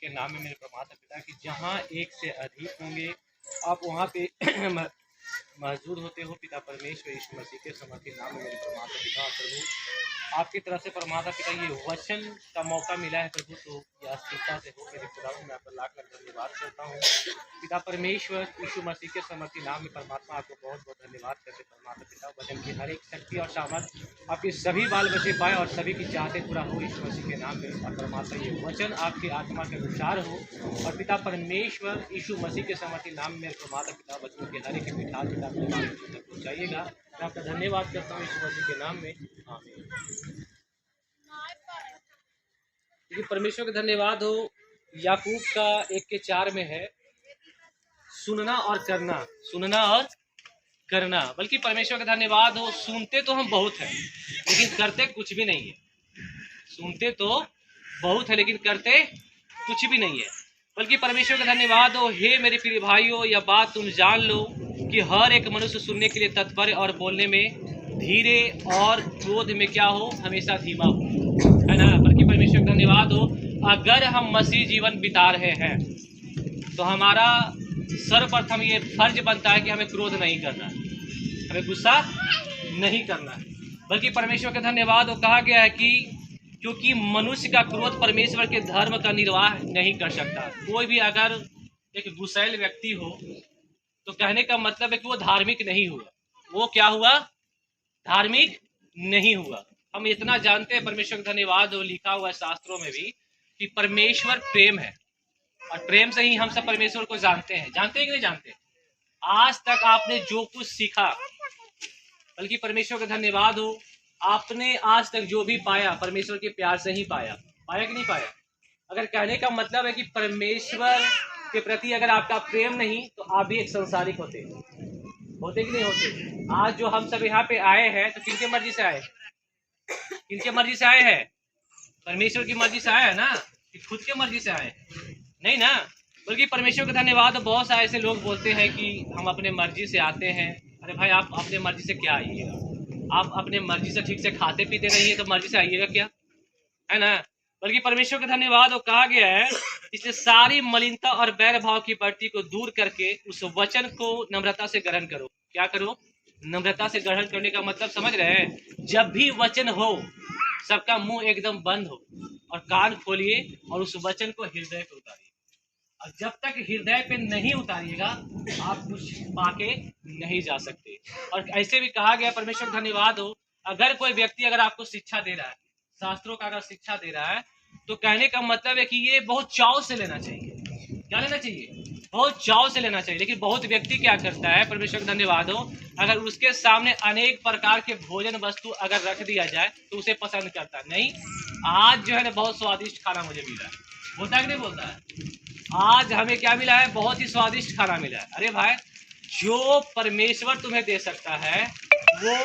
के नाम में मेरे परमात्मा पिता कि जहाँ एक से अधिक होंगे आप वहाँ पे मौजूद होते हो। पिता परमेश्वर यीशु मसीह के समर्पित नाम में मेरे परमात्मा पिता प्रभु आपकी तरफ से परमात्मा पिता ये वचन का मौका मिला है प्रभु, तो ये अस्थिरता से हो मेरे खुदा मैं आपका लाख लाख धन्यवाद करता हूँ। पिता परमेश्वर यीशु मसीह के समर्पित नाम में परमात्मा आपको बहुत बहुत धन्यवाद करते परमात्मा पिता। वचन की हर एक शक्ति और सामर्थ आपके सभी बाल बचे पाए और सभी की चाहते पूरा हो यीशु मसीह के नाम में। और परमात्मा ये वचन आपके आत्मा के अनुसार हो और पिता परमेश्वर यीशु मसीह के समर्पित नाम में मेरे परमात्मा पिता वचनों के हर एक मिठास पिता अपने बाल बच्चों तक पहुँचाइएगा। मैं आपका धन्यवाद करता हूँ यीशु मसीह के नाम में, आमीन। क्योंकि परमेश्वर का धन्यवाद हो। याकूब का 1:4 में है सुनना और करना, सुनना और करना। बल्कि परमेश्वर का धन्यवाद हो, सुनते तो हम बहुत हैं लेकिन करते कुछ भी नहीं है। सुनते तो बहुत है लेकिन करते कुछ भी नहीं है। बल्कि परमेश्वर का धन्यवाद हो। हे मेरे प्रिय भाइयों, यह बात तुम जान लो कि हर एक मनुष्य सुनने के लिए तत्पर और बोलने में धीरे और क्रोध में क्या हो, हमेशा धीमा हो, है ना। बल्कि परमेश्वर का धन्यवाद हो। अगर हम मसीह जीवन बिता रहे हैं तो हमारा सर्वप्रथम ये फर्ज बनता है कि हमें क्रोध नहीं करना है, हमें गुस्सा नहीं करना है। बल्कि परमेश्वर का धन्यवाद हो। कहा गया है कि क्योंकि मनुष्य का क्रोध परमेश्वर के धर्म का निर्वाह नहीं कर सकता। कोई भी अगर एक गुस्सैल व्यक्ति हो तो कहने का मतलब है कि वो धार्मिक नहीं हुआ। वो क्या हुआ? धार्मिक नहीं हुआ। हम इतना जानते हैं, परमेश्वर का धन्यवाद हो, लिखा हुआ है शास्त्रों में भी कि परमेश्वर प्रेम है और प्रेम से ही हम सब परमेश्वर को जानते हैं। जानते हैं कि नहीं जानते? आज तक आपने जो कुछ सीखा, बल्कि परमेश्वर का धन्यवाद हो, आपने आज तक जो भी पाया परमेश्वर के प्यार से ही पाया। पाया कि नहीं पाया? अगर कहने का मतलब है कि परमेश्वर के प्रति अगर आपका प्रेम नहीं तो आप भी एक संसारिक होते कि नहीं होते? आज जो हम सब यहाँ पे आए हैं तो किनके मर्जी से आए? किनके मर्जी से आए हैं? परमेश्वर की मर्जी से आए है ना, कि खुद के मर्जी से आए? नहीं ना। बल्कि परमेश्वर का धन्यवाद। बहुत सारे ऐसे लोग बोलते हैं कि हम अपने मर्जी से आते हैं। अरे भाई, आप अपने मर्जी से क्या आइएगा? आप अपने मर्जी से ठीक से खाते पीते नहीं है तो मर्जी से आइएगा क्या, है ना। बल्कि परमेश्वर का धन्यवाद। और कहा गया है इसलिए सारी मलिनता और बैर भाव की बढ़ती को दूर करके उस वचन को नम्रता से ग्रहण करो। क्या करो? नम्रता से ग्रहण करने का मतलब समझ रहे हैं? जब भी वचन हो सबका मुंह एकदम बंद हो और कान खोलिए और उस वचन को हृदय पे उतारिए। और जब तक हृदय पे नहीं उतारिएगा आप कुछ पाके नहीं जा सकते। और ऐसे भी कहा गया, परमेश्वर का धन्यवाद हो, अगर कोई व्यक्ति अगर आपको शिक्षा दे रहा है, शास्त्रों का अगर शिक्षा दे रहा है, तो कहने का मतलब है कि ये बहुत चाव से लेना चाहिए। क्या लेना चाहिए? बहुत चाव से लेना चाहिए। लेकिन बहुत व्यक्ति क्या करता है, परमेश्वर का धन्यवाद हो, अगर उसके सामने अनेक प्रकार के भोजन वस्तु अगर रख दिया जाए तो उसे पसंद करता है। नहीं, आज जो है ना बहुत स्वादिष्ट खाना मुझे मिला है, बोलता है कि नहीं बोलता है? आज हमें क्या मिला है? बहुत ही स्वादिष्ट खाना मिला है। अरे भाई, जो परमेश्वर तुम्हें दे सकता है वो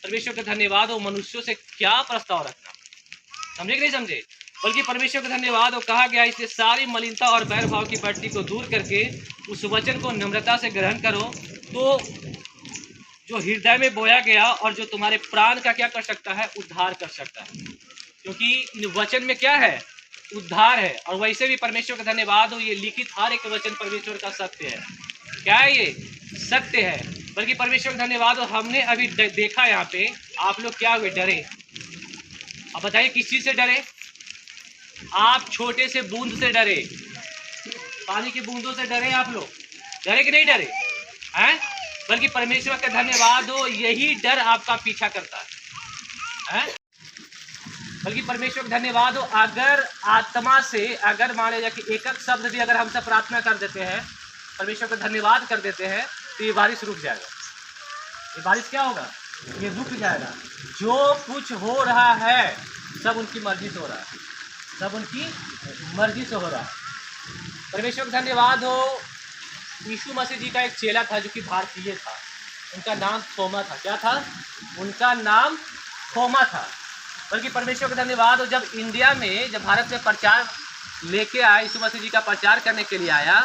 परमेश्वर का धन्यवाद हो, मनुष्यों से क्या प्रस्ताव रखना। समझे कि नहीं समझे? बल्कि परमेश्वर का धन्यवाद हो। कहा गया इसलिए सारी मलिनता और बैर भाव की बढ़ती को दूर करके उस वचन को नम्रता से ग्रहण करो, तो जो हृदय में बोया गया और जो तुम्हारे प्राण का क्या कर सकता है? उद्धार कर सकता है। क्योंकि वचन में क्या है? उद्धार है। और वैसे भी परमेश्वर का धन्यवाद हो, ये लिखित हर एक वचन परमेश्वर का सत्य है। क्या है? ये सत्य है। बल्कि परमेश्वर का धन्यवाद हो, हमने अभी देखा यहाँ पे आप लोग क्या हुए? डरे। अब बताइए किस चीज से डरे? आप छोटे से बूंद से डरे, पानी की बूंदों से डरे। आप लोग डरे कि नहीं डरे हैं? बल्कि परमेश्वर का धन्यवाद हो, यही डर आपका पीछा करता है। बल्कि परमेश्वर का धन्यवाद हो, अगर आत्मा से अगर मान लीजिए कि एक एक शब्द भी अगर हमसे प्रार्थना कर देते हैं, परमेश्वर का धन्यवाद कर देते हैं, तो ये बारिश रुक जाएगा। ये बारिश क्या होगा? ये रुक जाएगा। जो कुछ हो रहा है सब उनकी मर्जी से हो रहा है, सब उनकी मर्जी से हो रहा है। परमेश्वर का धन्यवाद हो। यीशु मसीह जी का एक चेला था जो कि भारतीय था, उनका नाम थोमा था। क्या था? उनका नाम थोमा था। बल्कि परमेश्वर का धन्यवाद हो, जब इंडिया में, जब भारत में प्रचार लेके आया, यीशु मसीह जी का प्रचार करने के लिए आया,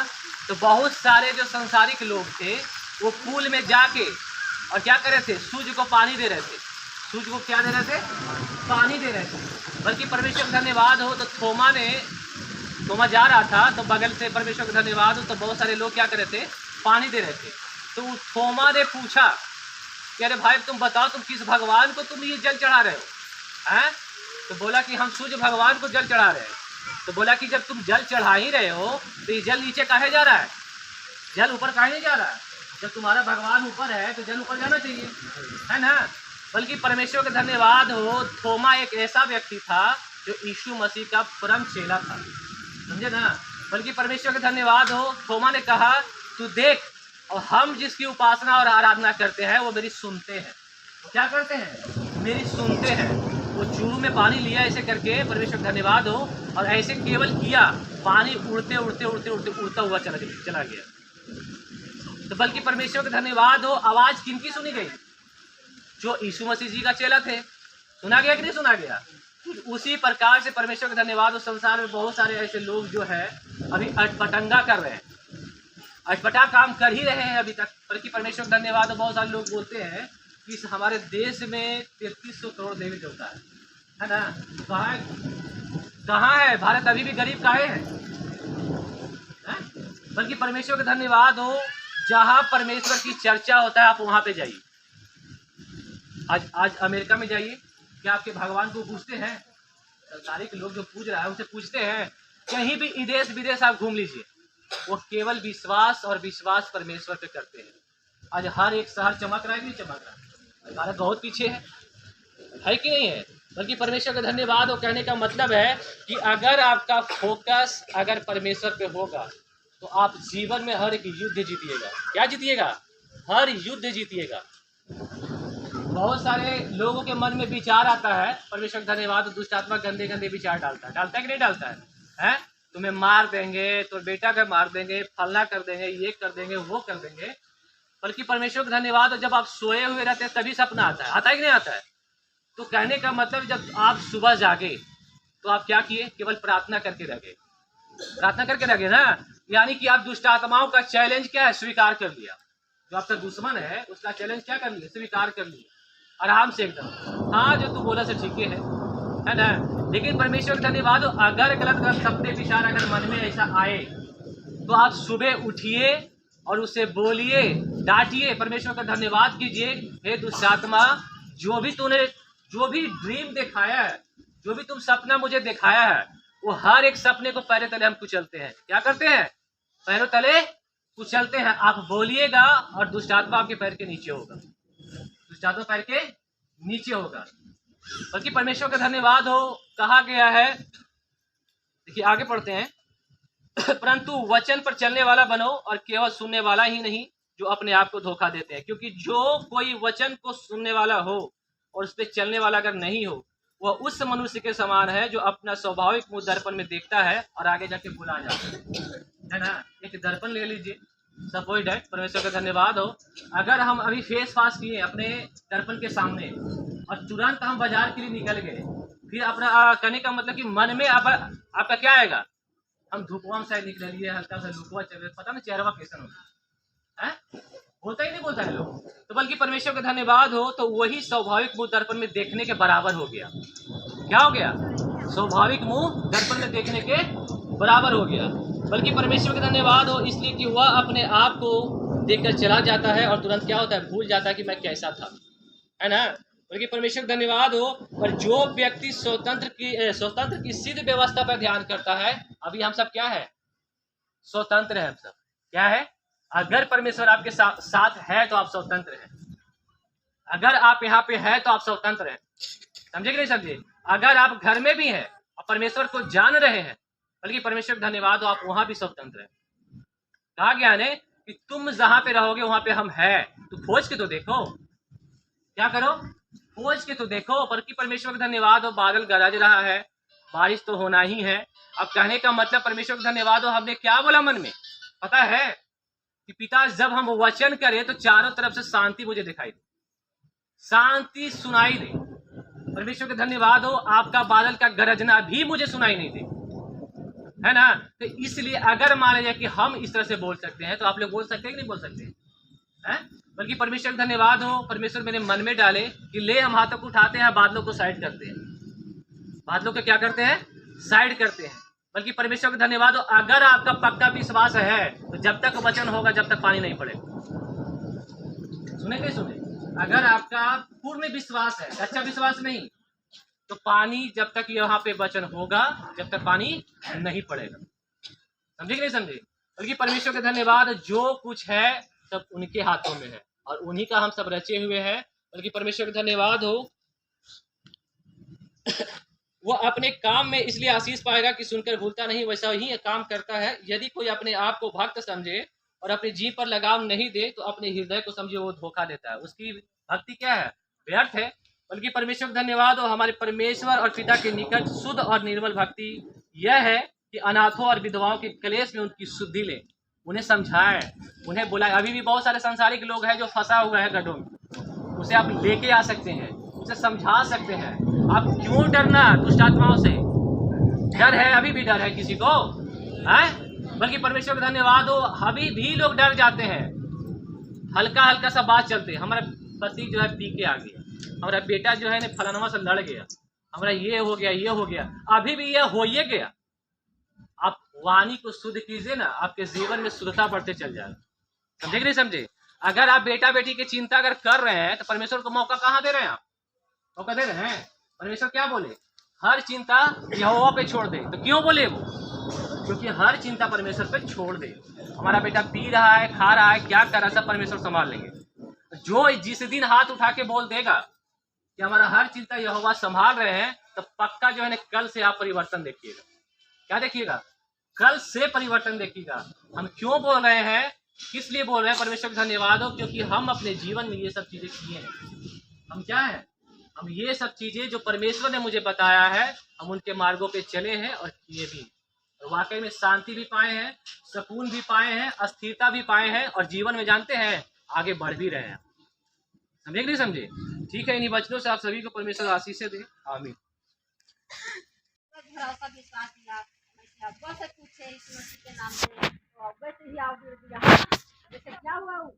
तो बहुत सारे जो संसारिक लोग थे वो पूल में जाके और क्या कर रहे थे? सूर्य को पानी दे रहे थे। सूर्य को क्या दे रहे थे? पानी दे रहे थे। बल्कि परमेश्वर का धन्यवाद हो, तो थोमा ने थोमा जा रहा था तो बगल से, परमेश्वर का धन्यवाद हो, तो बहुत सारे लोग क्या कर रहे थे, पानी दे रहे थे। तो थोमा ने पूछा कि अरे भाई तुम बताओ, तुम किस भगवान को तुम ये जल चढ़ा रहे हो हैं? तो बोला कि हम सूर्य भगवान को जल चढ़ा रहे हैं। तो बोला कि जब तुम जल चढ़ा ही रहे हो तो ये जल नीचे काहे जा रहा है, जल ऊपर काहे नहीं जा रहा है? जब तुम्हारा भगवान ऊपर है तो जल ऊपर जाना चाहिए, है ना? बल्कि परमेश्वर का धन्यवाद हो, थोमा एक ऐसा व्यक्ति था जो यीशु मसीह का परम चेला था, समझे ना? बल्कि परमेश्वर का धन्यवाद हो, थोमा ने कहा तू देख, और हम जिसकी उपासना और आराधना करते हैं वो मेरी सुनते हैं। क्या करते हैं? मेरी सुनते हैं। वो चूरू में पानी लिया ऐसे करके, परमेश्वर का धन्यवाद हो, और ऐसे केवल किया, पानी उड़ते उड़ते उड़ते उड़ते उड़ता हुआ चला गया। तो बल्कि परमेश्वर का धन्यवाद हो, आवाज किनकी सुनी गई? जो यीशु मसीह जी का चेला थे। सुना गया कि नहीं सुना गया? उसी प्रकार से परमेश्वर का धन्यवाद हो, संसार में बहुत सारे ऐसे लोग जो है अभी अटपटंगा कर रहे हैं, अटपटा काम कर ही रहे हैं अभी तक। बल्कि परमेश्वर का धन्यवाद हो, बहुत सारे लोग बोलते हैं कि हमारे देश में 3300 करोड़ देवी देवता है ना? कहाँ है भारत? अभी भी गरीब काहे है? बल्कि परमेश्वर का धन्यवाद हो, जहाँ परमेश्वर की चर्चा होता है आप वहाँ पे जाइए। आज अमेरिका में जाइए, क्या आपके भगवान को पूछते हैं? सरकारी के लोग जो पूज रहा है उनसे पूछते हैं? कहीं भी देश विदेश आप घूम लीजिए, वो केवल विश्वास और विश्वास परमेश्वर पे करते हैं। आज हर एक शहर चमक रहा है कि नहीं चमक रहा? भारत बहुत पीछे है कि नहीं है? बल्कि परमेश्वर का धन्यवाद हो, कहने का मतलब है कि अगर आपका फोकस अगर परमेश्वर पे होगा तो आप जीवन में हर एक युद्ध जीतिएगा। क्या जीतिएगा? हर युद्ध जीतिएगा। बहुत सारे लोगों के मन में विचार आता है, परमेश्वर का धन्यवाद, दुष्ट आत्मा गंदे गंदे विचार डालता है कि नहीं डालता है? हैं? तुम्हें मार देंगे, तो बेटा का मार देंगे, फलना कर देंगे, ये कर देंगे, वो कर देंगे। बल्कि परमेश्वर का धन्यवाद, जब आप सोए हुए रहते हैं तभी सपना आता है कि नहीं आता है? तो कहने का मतलब जब आप सुबह जागे तो आप क्या किए? केवल प्रार्थना करके रहे, प्रार्थना करके रहे ना। यानी कि आप दुष्ट आत्माओं का चैलेंज क्या है? स्वीकार कर लिया। जो आपका दुश्मन है उसका चैलेंज क्या कर लिया? स्वीकार कर लिया, आराम से एकदम। हाँ, जो तू बोला से ठीक है ना? लेकिन परमेश्वर का धन्यवाद, अगर गलत सपने विचार अगर मन में ऐसा आए तो आप सुबह उठिए और उसे बोलिए, डांटिए, परमेश्वर का धन्यवाद कीजिए, हे दुष्ट आत्मा, जो भी ड्रीम दिखाया है, जो भी तुम सपना मुझे दिखाया है, वो हर एक सपने को पैरों तले हम कुचलते हैं। क्या करते हैं? पैरों तले कुचलते हैं। आप बोलिएगा और दुष्ट आत्मा आपके पैर के नीचे होगा, दुष्ट आत्मा पैर के नीचे होगा। बल्कि परमेश्वर का धन्यवाद हो, कहा गया है, देखिए आगे पढ़ते हैं, परंतु वचन पर चलने वाला बनो और केवल सुनने वाला ही नहीं जो अपने आप को धोखा देते हैं। क्योंकि जो कोई वचन को सुनने वाला हो और उस पर चलने वाला अगर नहीं हो, वह उस मनुष्य के समान है जो अपना स्वाभाविक मुंह दर्पण में देखता है और आगे जाके भुला जाता है ना? एक दर्पण ले लीजिए, सपोज दैट, परमेश्वर का धन्यवाद हो, अगर हम अभी फेस वॉश किए अपने दर्पण के सामने और तुरंत हम बाजार के लिए निकल गए, फिर अपना कहने का मतलब कि मन में आपका क्या आएगा? हम धूपवा में शायद निकल लिए, हल्का सा लुकवा चले, पता ना चेहरा कैसा होता है? बोलता ही नहीं बोलता है लोग। तो बल्कि परमेश्वर का धन्यवाद हो, तो वही स्वाभाविक मुंह दर्पण में देखने के बराबर हो गया। क्या हो गया? स्वाभाविक मुंह दर्पण में देखने के बराबर हो गया। बल्कि परमेश्वर का धन्यवाद हो, इसलिए कि वह अपने आप को देखकर चला जाता है और तुरंत क्या होता है? भूल जाता है कि मैं कैसा था, है ना? बल्कि परमेश्वर का धन्यवाद हो, पर जो व्यक्ति स्वतंत्र की सिद्ध व्यवस्था पर ध्यान करता है, अभी हम सब क्या है? स्वतंत्र है हम सब। क्या है? अगर परमेश्वर आपके साथ है तो आप स्वतंत्र हैं। अगर आप यहाँ पे है तो आप स्वतंत्र हैं। समझे कि नहीं समझे? अगर आप घर में भी हैं और परमेश्वर को जान रहे हैं, बल्कि परमेश्वर का धन्यवाद हो, आप वहां भी स्वतंत्र हैं। कहा गया है कि तुम जहां पे रहोगे वहां पे हम है, तो खोज के तो देखो। क्या करो? खोज के तो देखो। बल्कि परमेश्वर का धन्यवाद हो, बादल गरज रहा है, बारिश तो होना ही है। अब कहने का मतलब परमेश्वर का धन्यवाद हो, हमने क्या बोला मन में? पता है कि पिता, जब हम वचन करें तो चारों तरफ से शांति मुझे दिखाई दे, शांति सुनाई दे। परमेश्वर का धन्यवाद हो, आपका बादल का गरजना भी मुझे सुनाई नहीं दे, है ना? तो इसलिए अगर मान लीजिए कि हम इस तरह से बोल सकते हैं, तो आप लोग बोल सकते हैं कि नहीं बोल सकते हैं? बल्कि परमेश्वर का धन्यवाद हो, परमेश्वर मेरे मन में डाले कि ले हम हाथों को उठाते हैं, बादलों को साइड करते हैं। बादलों को क्या करते हैं? साइड करते हैं। बल्कि परमेश्वर का धन्यवाद हो। अगर आपका पक्का विश्वास है तो जब तक वचन होगा जब तक पानी नहीं पड़ेगा। सुने कि सुने, अगर आपका पूर्ण विश्वास है, अच्छा विश्वास नहीं, तो पानी जब तक यहाँ पे वचन होगा जब तक पानी नहीं पड़ेगा। समझे कि नहीं समझे? बल्कि परमेश्वर का धन्यवाद, जो कुछ है सब उनके हाथों में है और उन्हीं का हम सब रचे हुए हैं। बल्कि परमेश्वर का धन्यवाद हो, वो अपने काम में इसलिए आशीष पाएगा कि सुनकर भूलता नहीं, वैसा ही काम करता है। यदि कोई अपने आप को भक्त समझे और अपने जी पर लगाम नहीं दे तो अपने हृदय को समझे वो धोखा देता है, उसकी भक्ति क्या है? व्यर्थ है। बल्कि परमेश्वर का धन्यवाद हो, हमारे परमेश्वर और पिता के निकट शुद्ध और निर्मल भक्ति यह है कि अनाथों और विधवाओं के क्लेश में उनकी शुद्धि ले, उन्हें समझाए, उन्हें बुलाए। अभी भी बहुत सारे सांसारिक लोग हैं जो फंसा हुआ है गड्ढों में, उसे आप लेके आ सकते हैं, उसे समझा सकते हैं। आप क्यों डरना दुष्ट आत्माओं से? डर है, अभी भी डर है किसी को है? बल्कि परमेश्वर का धन्यवाद हो, अभी भी लोग डर जाते हैं, हल्का हल्का सा बात चलते, हमारा पति जो है पी के आ गया, हमारा बेटा जो है ना फलानवा से लड़ गया, हमारा ये हो गया ये हो गया, अभी भी ये हो ही गया। आप वाणी को शुद्ध कीजिए ना, आपके जीवन में शुद्धता बढ़ते चल जाएगा। समझे कि नहीं समझे? अगर आप बेटा बेटी की चिंता अगर कर रहे हैं तो परमेश्वर को मौका कहाँ दे रहे हैं? आप मौका दे रहे हैं। परमेश्वर क्या बोले? हर चिंता यहोवा पे छोड़ दे। तो क्यों बोले वो? क्योंकि हर चिंता परमेश्वर पे छोड़ दे। हमारा बेटा पी रहा है, खा रहा है, क्या कर रहा है, सब परमेश्वर संभाल लेंगे। जो जिस दिन हाथ उठा के बोल देगा कि हमारा हर चिंता यहोवा संभाल रहे हैं, तो पक्का जो है ना कल से आप परिवर्तन देखिएगा। क्या देखिएगा? कल से परिवर्तन देखिएगा। हम क्यों बोल रहे हैं, किस लिए बोल रहे हैं? परमेश्वर का धन्यवाद हो, क्योंकि हम अपने जीवन में ये सब चीजें किए हैं। हम क्या है? हम ये सब चीजें जो परमेश्वर ने मुझे बताया है, हम उनके मार्गों पे चले हैं और किए भी, और वाकई में शांति भी पाए हैं, सुकून भी पाए हैं, अस्थिरता भी पाए हैं, और जीवन में जानते हैं आगे बढ़ भी रहे हैं। समझे कि नहीं समझे? ठीक है, इन्हीं वचनों से आप सभी को परमेश्वर आशीष दे। आमीन। भरोसा विश्वास दिया, बस कुछ है इस मसीह के नाम से, तो वैसे ही आओ दिया। जैसे क्या हुआ वो,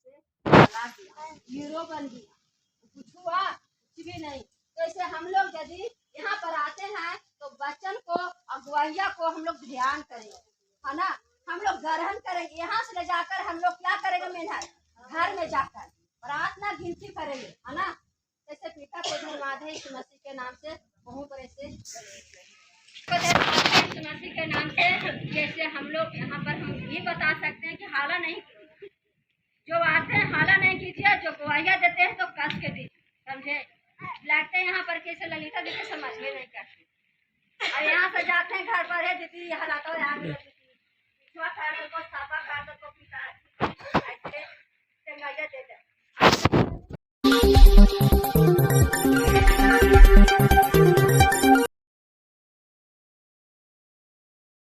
जैसे जला दिया, हीरो बन दिया, कुछ हुआ? कुछ भी नहीं। तो ऐसे हम लोग यदि यहाँ पर आते हैं तो वचन को, अगुवाइया को हम लोग ध्यान करेंगे, है ना? हम लोग ग्रहण करेंगे, यहाँ से ले जाकर हम लोग क्या करेंगे? मेहनत घर में जाकर प्रार्थना गिनती करेंगे, है ना? जैसे पिता को धन्यवाद है इस मसीह के नाम से, वहीं पर ऐसे मसीह के नाम से। जैसे हम लोग यहाँ पर हम ये बता सकते हैं कि हाला नहीं, जो आते हैं हाला नहीं कीजिए, जो गवाहियाँ देते हैं तो कस के दीजिए। समझे? लगते हैं यहाँ पर कैसे ललिता दीदी समझ में नहीं करते, और यहाँ से जाते हैं घर पर है दीदी हलाता है, आगे दीदी को साफा